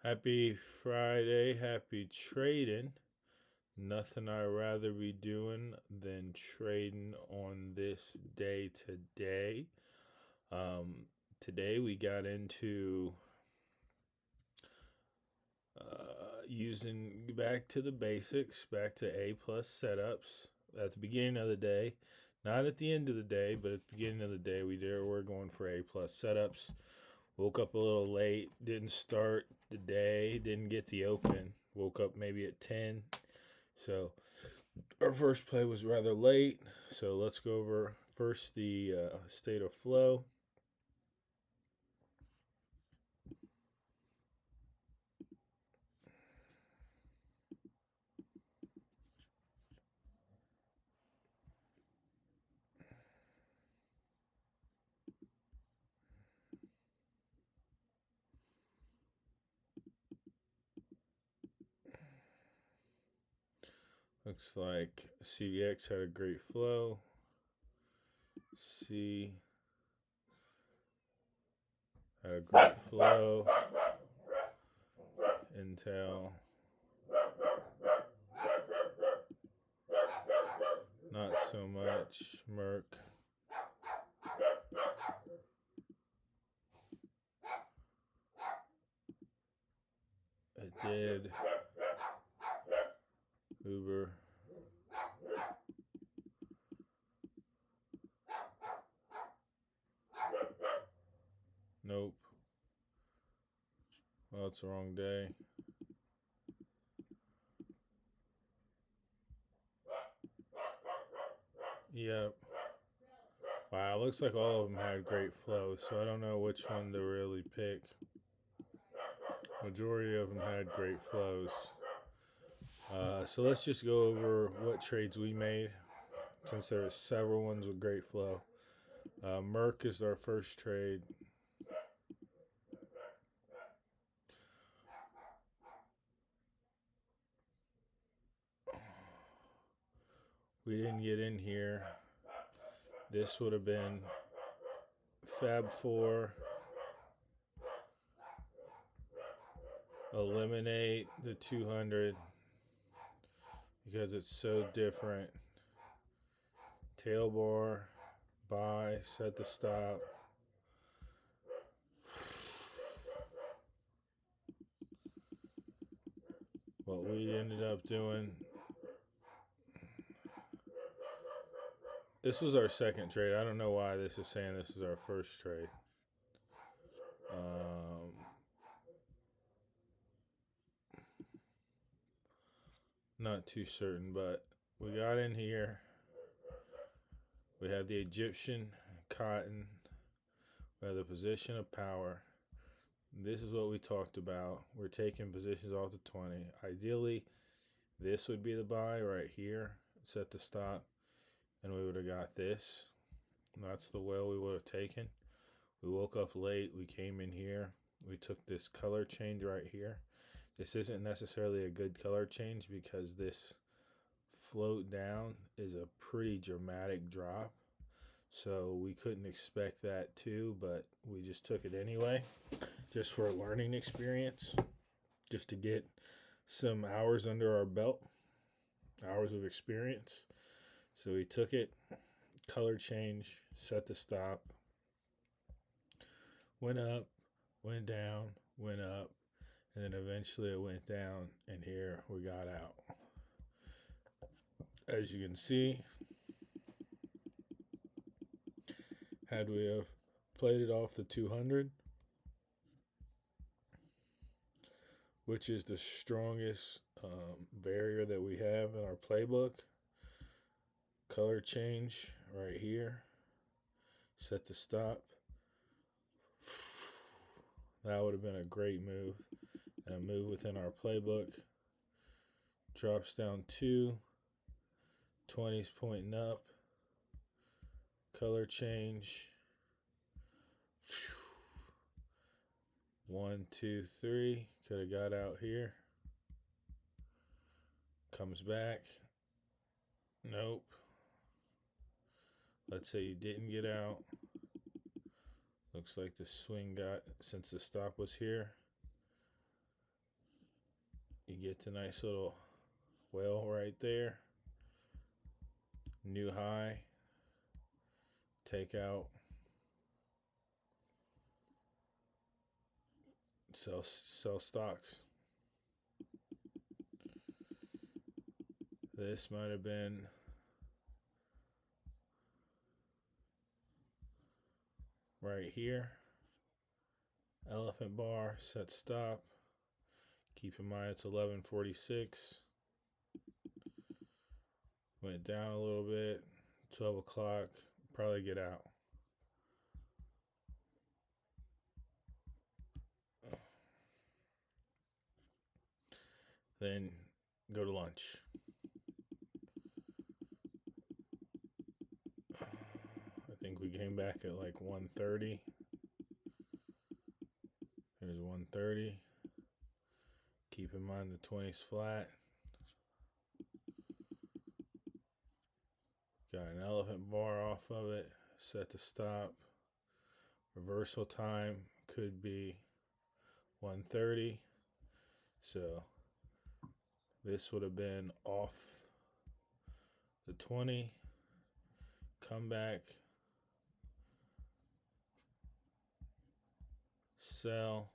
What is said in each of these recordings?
Happy Friday, happy trading. Nothing I'd rather be doing than trading on this day today. Today we got into using back to the basics, back to A plus setups at the beginning of the day. Not at the end of the day, but at the beginning of the day, we're going for A plus setups. Woke up a little late, didn't start the day, didn't get the open. Woke up maybe at 10. So our first play was rather late. So let's go over first the state of flow. Looks like CVX had a great flow. C had a great flow. Intel, not so much. Merck, it did. Uber, nope. Well, it's the wrong day. Yep. Wow, looks like all of them had great flow, so I don't know which one to really pick. Majority of them had great flows. So let's just go over what trades we made, since there are several ones with great flow. Merck is our first trade. We didn't get in here. This would have been Fab 4. Eliminate the 200 because it's so different. Tail bar, buy, set the stop. What we ended up doing, this was our second trade. I don't know why this is saying this is our first trade. Not too certain, but we got in here. We had the Egyptian cotton. We had the position of power. This is what we talked about. We're taking positions off the 20. Ideally, this would be the buy right here. Set the stop. And we would have got this. That's the whale we would have taken. We woke up late. We came in here. We took this color change right here. This isn't necessarily a good color change because this float down is a pretty dramatic drop. So we couldn't expect that too, but we just took it anyway, just for a learning experience, just to get some hours under our belt, hours of experience. So we took it, color change, set the stop, went up, went down, went up, and then eventually it went down, and here we got out. As you can see, had we have played it off the 200, which is the strongest barrier that we have in our playbook, color change right here, set the stop. That would have been a great move, and a move within our playbook. Drops down 2, 20's pointing up, color change. 1, 2, 3. Could have got out here. Comes back. Nope. Let's say you didn't get out. Looks like the swing got, since the stop was here, You get the nice little whale right there. New high. Take out. Sell stocks. This might have been right here. Elephant bar, set stop. Keep in mind it's 11:46. Went down a little bit. 12 o'clock. Probably get out. Then go to lunch. I think we came back at like 1:30. Here's 1:30. Keep in mind the 20's flat. Got an elephant bar off of it. Set to stop. Reversal time could be 1:30. So this would have been off the 20. Come back. Sell.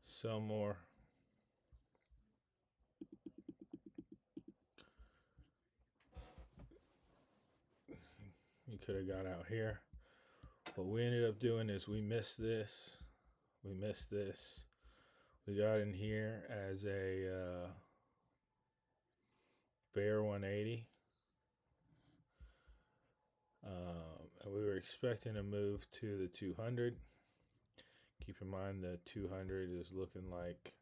Sell more. You could have got out here. What we ended up doing is we missed this. We missed this. We got in here as a bear 180. And we were expecting to move to the 200. Keep in mind the 200 is looking like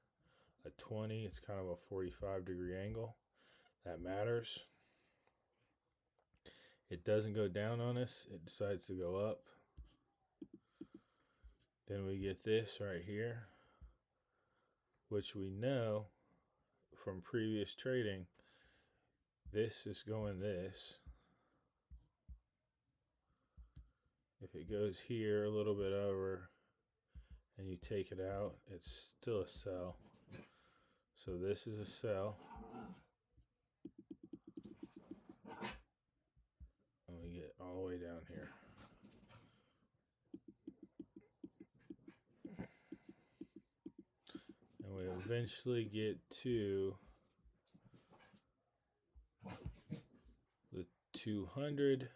a 20. It's kind of a 45-degree angle. That matters. It doesn't go down on us. It decides to go up. Then we get this right here, which we know from previous trading, this is going this. If it goes here a little bit over and you take it out, it's still a sell. So this is a sell. And we get all the way down here. And we eventually get to the 200.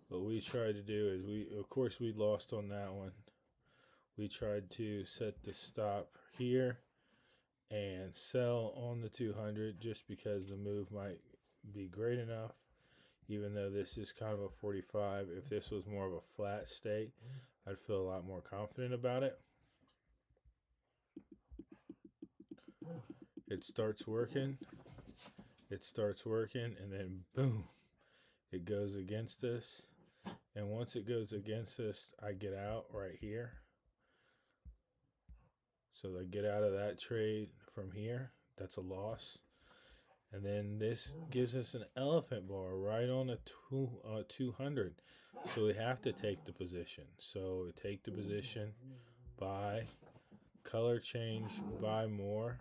What we tried to do is we lost on that one. We tried to set the stop here and sell on the 200 just because the move might be great enough, even though this is kind of a 45. If this was more of a flat state, I'd feel a lot more confident about it. It starts working, and then boom, it goes against us. And once it goes against us, I get out right here. So I get out of that trade from here. That's a loss. And then this gives us an elephant bar right on a 200. So we have to take the position. So we take the position, buy, color change, buy more.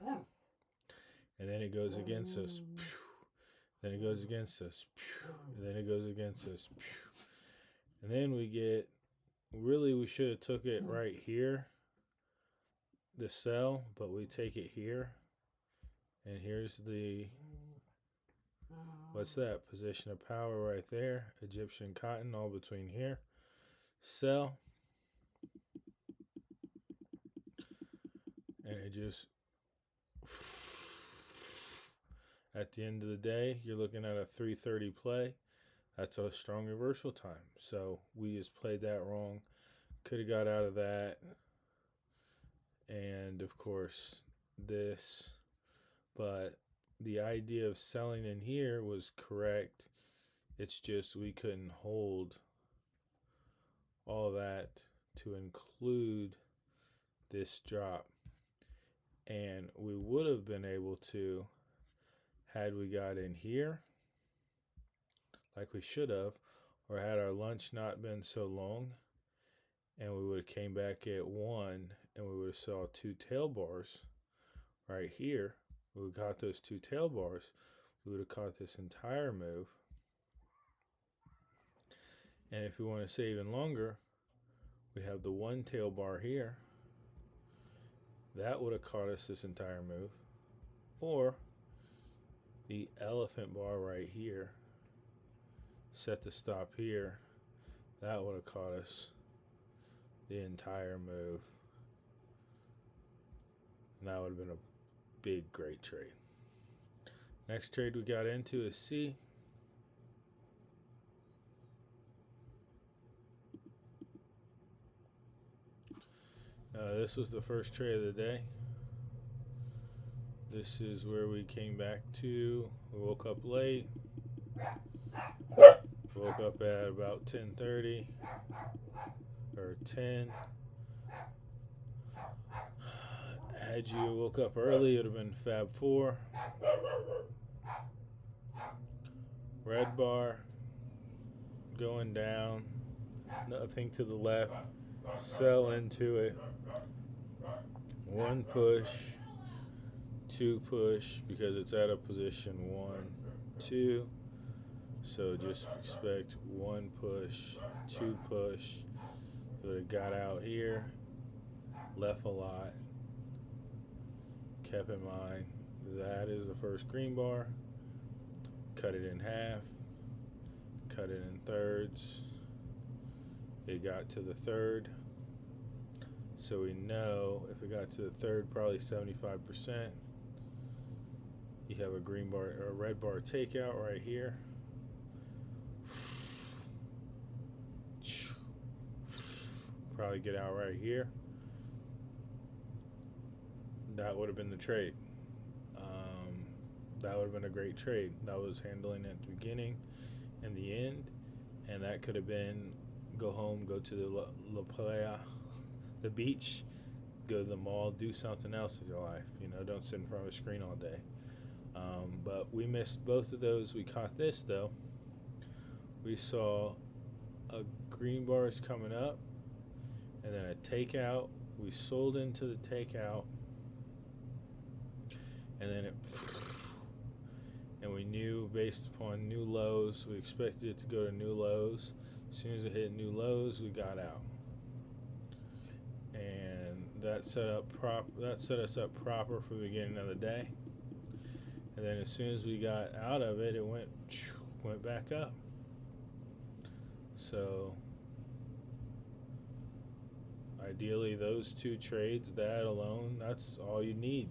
And then it goes against us. Then it goes against us. And then it goes against us. And then we get, really we should have took it right here, the sell, but we take it here. And here's the, what's that? Position of power right there. Egyptian cotton all between here. Sell. And it just, at the end of the day, you're looking at a 3:30 play. That's a strong reversal time. So we just played that wrong. Could have got out of that. And of course, this. But the idea of selling in here was correct. It's just we couldn't hold all that to include this drop. And we would have been able to, had we got in here, like we should have, or had our lunch not been so long, and we would have came back at 1 and we would have saw 2 tail bars right here. We would have caught those 2 tail bars. We would have caught this entire move. And if we want to say even longer, we have the 1 tail bar here. That would have caught us this entire move. Or the elephant bar right here, set the stop here, that would have caught us the entire move. And that would have been a big, great trade. Next trade we got into is C. This was the first trade of the day. This is where we came back to. We woke up late. Woke up at about 10:30 or 10. Had you woke up early, it would have been Fab 4. Red bar going down. Nothing to the left. Sell into it. 1 push. 2 push because it's at a position 1, 2. So just expect 1 push, 2 push. It would have got out here, left a lot. Kept in mind that is the first green bar. Cut it in half, cut it in thirds. It got to the third. So we know if it got to the third, probably 75%. You have a green bar or a red bar takeout right here. Probably get out right here. That would have been the trade. That would have been a great trade. That was handling at the beginning and the end, and that could have been go home, go to the La Playa, the beach, go to the mall, do something else with your life. Don't sit in front of a screen all day. But we missed both of those. We caught this though. We saw a green bars coming up, and then a takeout. We sold into the takeout, and then and we knew based upon new lows, we expected it to go to new lows. As soon as it hit new lows, we got out, and that set us up proper for the beginning of the day. And then as soon as we got out of it, it went back up. So ideally, those 2 trades, that alone, that's all you need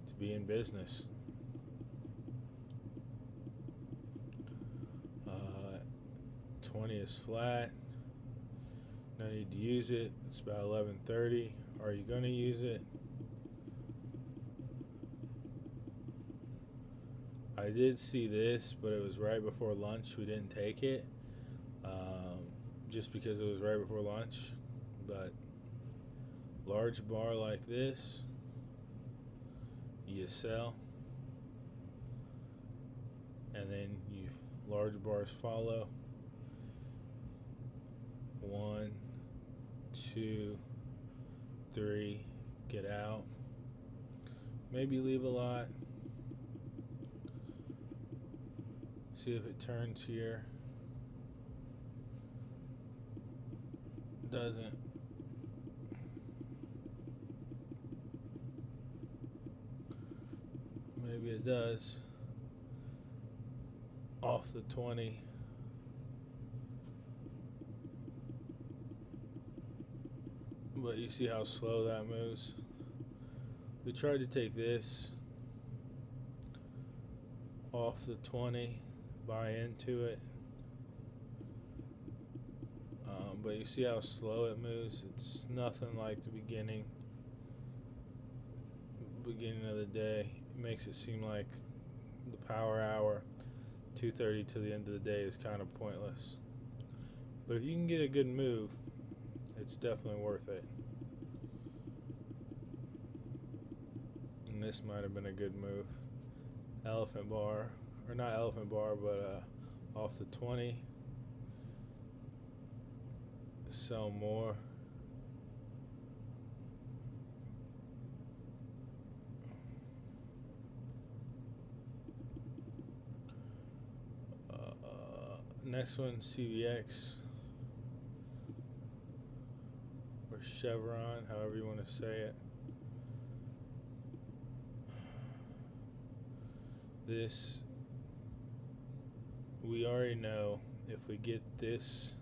to be in business. 20 is flat. No need to use it. It's about 11:30. Are you going to use it? I did see this, but it was right before lunch. We didn't take it just because it was right before lunch. But large bar like this, you sell, and then large bars follow. 1, 2, 3, get out. Maybe leave a lot. See if it turns here. Doesn't. Maybe it does. Off the 20. But you see how slow that moves. We tried to take this off the 20, buy into it. But you see how slow it moves. It's nothing like the beginning of the day. It makes it seem like the power hour, 2:30 to the end of the day, is kind of pointless. But if you can get a good move, it's definitely worth it. And this might have been a good move. Elephant bar, or not elephant bar, but off the 20. sell more. Next one, CVX or Chevron, however you want to say it. This, we already know if we get this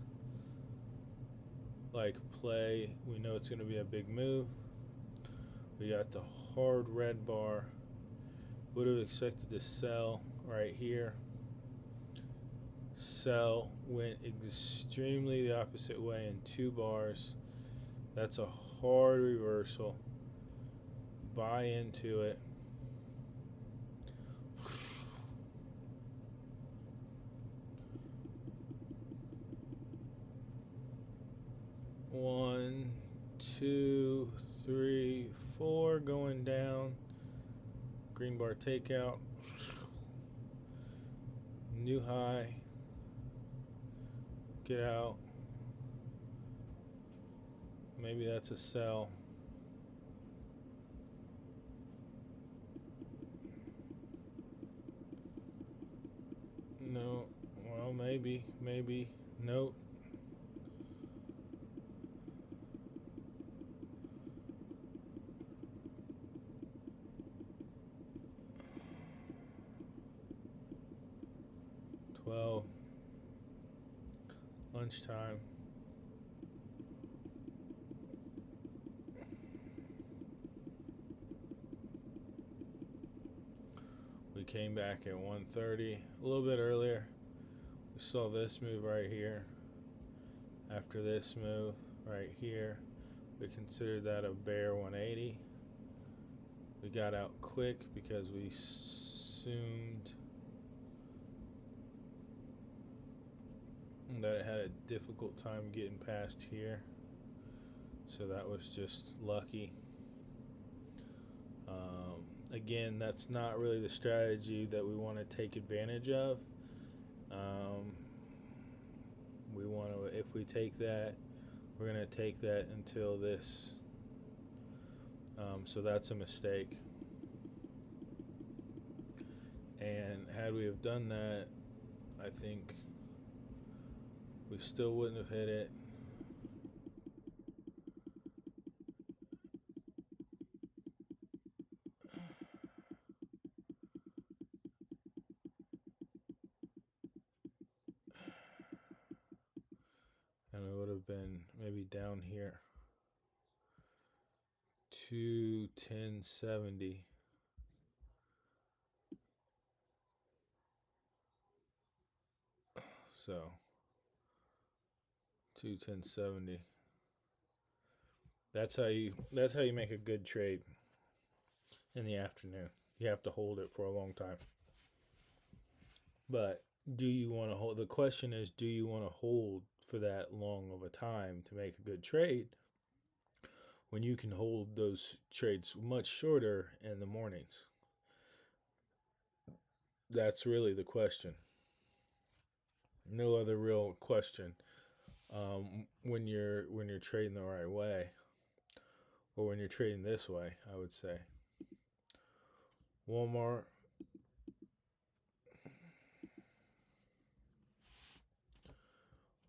like play, we know it's going to be a big move. We got the hard red bar. Would have expected to sell right here. Sell, went extremely the opposite way in 2 bars. That's a hard reversal. Buy into it. One, two, three, four, going down. Green bar takeout. New high. Get out. Maybe that's a sell. No. Well, maybe. Nope. Lunchtime. We came back at 1:30, a little bit earlier. We saw this move right here. After this move right here, we considered that a bear 180. We got out quick because we assumed that it had a difficult time getting past here, so that was just lucky. Again, that's not really the strategy that we want to take advantage of. We want to, if we take that, we're going to take that until this. So that's a mistake. And had we have done that, I think we still wouldn't have hit it. And it would have been maybe down here. 210.70. So 210.70. That's how you make a good trade in the afternoon. You have to hold it for a long time. But do you want to hold? The question is, do you want to hold for that long of a time to make a good trade when you can hold those trades much shorter in the mornings? That's really the question. No other real question. When you're trading the right way, or when you're trading this way, I would say. Walmart.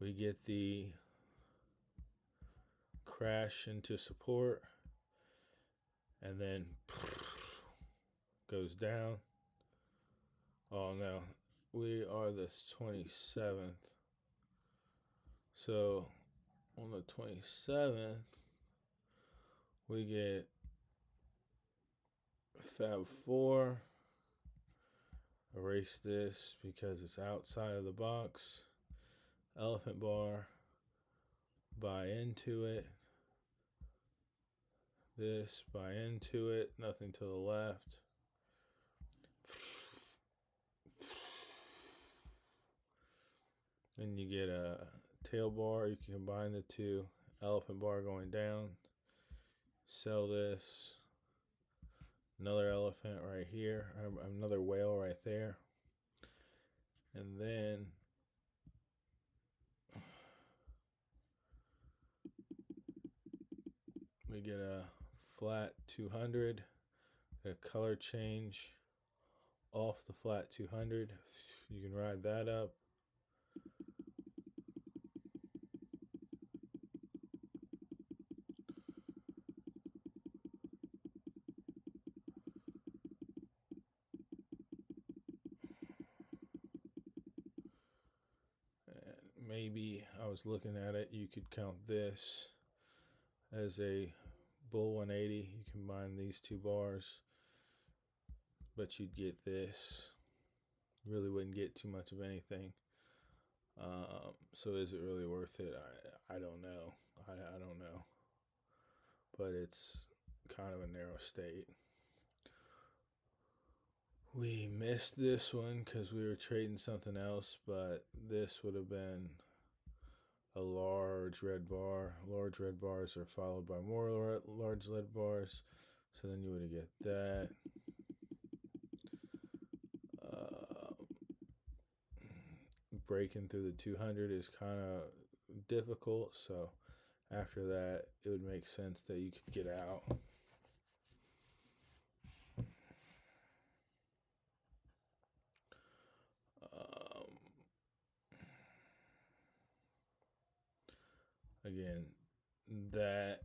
We get the crash into support, and then goes down. Oh no, we are the 27th. So on the 27th, we get Fab 4. Erase this because it's outside of the box. Elephant bar. Buy into it. This, buy into it. Nothing to the left. Then you get a tail bar. You can combine the two. Elephant bar going down. Sell this. Another elephant right here. Another whale right there. And then get a flat 200, get a color change off the flat 200. You can ride that up. And maybe I was looking at it, you could count this as a bull 180. You combine these two bars, but you'd get this. You really wouldn't get too much of anything. So is it really worth it? I don't know. I don't know. But it's kind of a narrow state. We missed this one because we were trading something else, but this would have been a large red bar. Large red bars are followed by more large red bars. So then you would get that. Breaking through the 200 is kind of difficult. So after that, it would make sense that you could get out. Again, that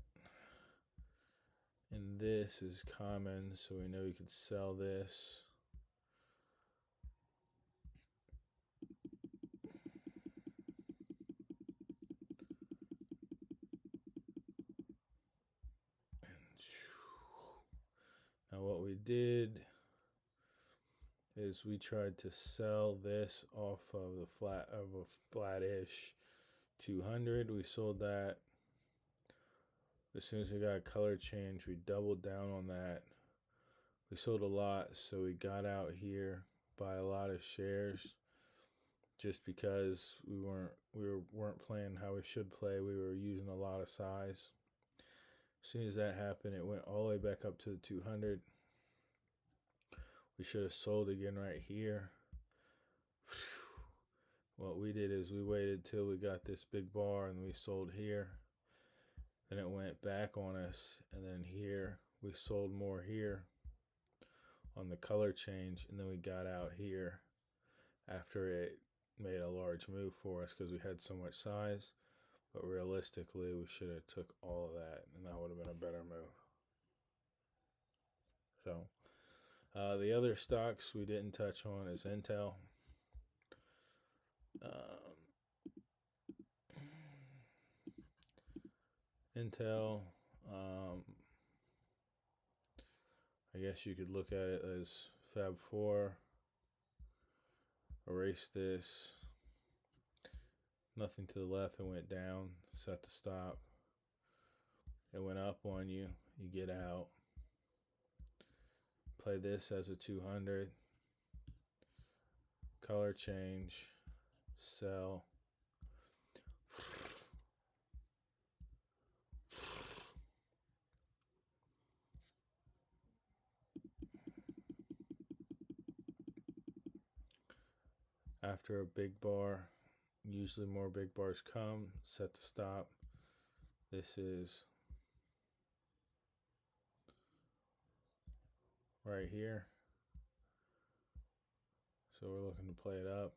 and this is common, so we know we could sell this. Now what we did is we tried to sell this off of a flat-ish 200. We sold that. As soon as we got a color change, we doubled down on that. We sold a lot, so we got out here, buy a lot of shares, just because we weren't playing how we should play. We were using a lot of size. As soon as that happened, it went all the way back up to the 200. We should have sold again right here. What we did is we waited till we got this big bar and we sold here. Then it went back on us, and then here we sold more here on the color change, and then we got out here after it made a large move for us because we had so much size. But realistically, we should have took all of that, and that would have been a better move. So the other stocks we didn't touch on is Intel. Intel, I guess you could look at it as Fab 4. Erase this. Nothing to the left, it went down. Set the stop. It went up on you. You get out. Play this as a 200. Color change. Sell. After a big bar, usually more big bars come. Set the stop. This is right here. So we're looking to play it up.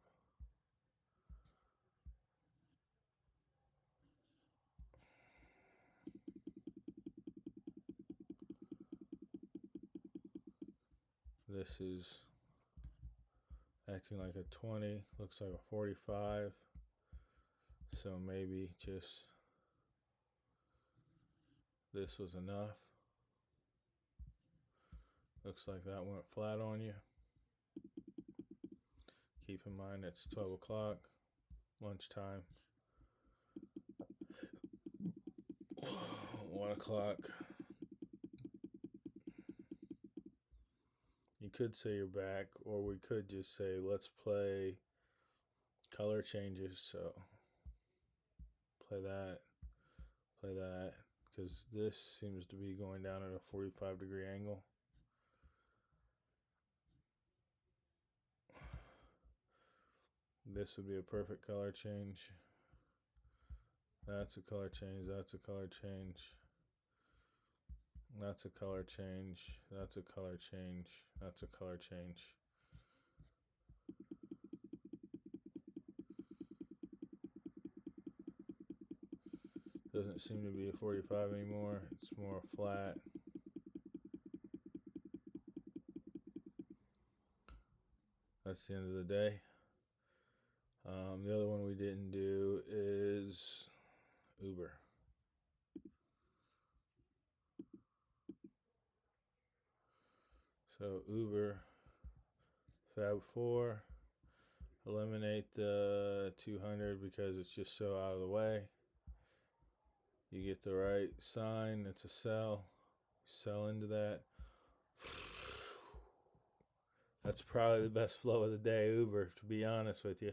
This is acting like a 20, looks like a 45. So maybe just this was enough. Looks like that went flat on you. Keep in mind it's 12 o'clock, lunchtime. 1 o'clock. You could say you're back, or we could just say let's play color changes. So play that, because this seems to be going down at a 45-degree angle. This would be a perfect color change. That's a color change. That's a color change. That's a color change. That's a color change. That's a color change. Doesn't seem to be a 45 anymore. It's more flat. That's the end of the day. The other one we didn't do is Uber. So Uber, Fab 4, eliminate the 200 because it's just so out of the way. You get the right sign, it's a sell. Sell into that. That's probably the best flow of the day, Uber, to be honest with you.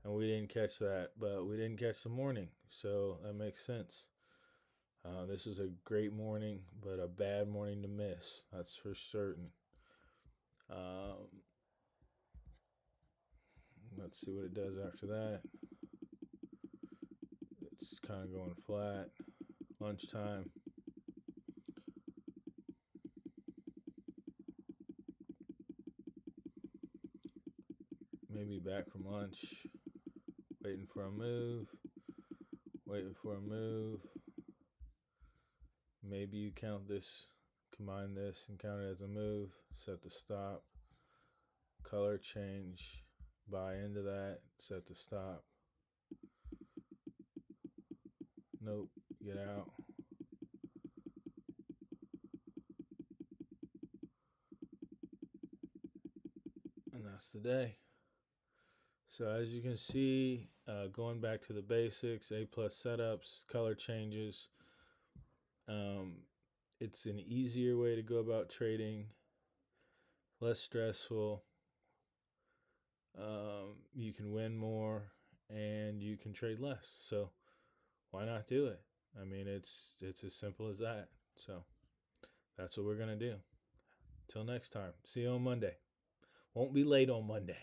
And we didn't catch that, but we didn't catch the morning, so that makes sense. This is a great morning, but a bad morning to miss. That's for certain. Let's see what it does after that. It's kind of going flat. Lunchtime. Maybe back from lunch. Waiting for a move. Waiting for a move. Maybe you count this, combine this, and count it as a move. Set the stop. Color change. Buy into that. Set the stop. Nope. Get out. And that's the day. So as you can see, going back to the basics, A+ setups, color changes. It's an easier way to go about trading, less stressful. You can win more and you can trade less. So why not do it? I mean, it's as simple as that. So that's what we're gonna do. Till next time. See you on Monday. Won't be late on Monday.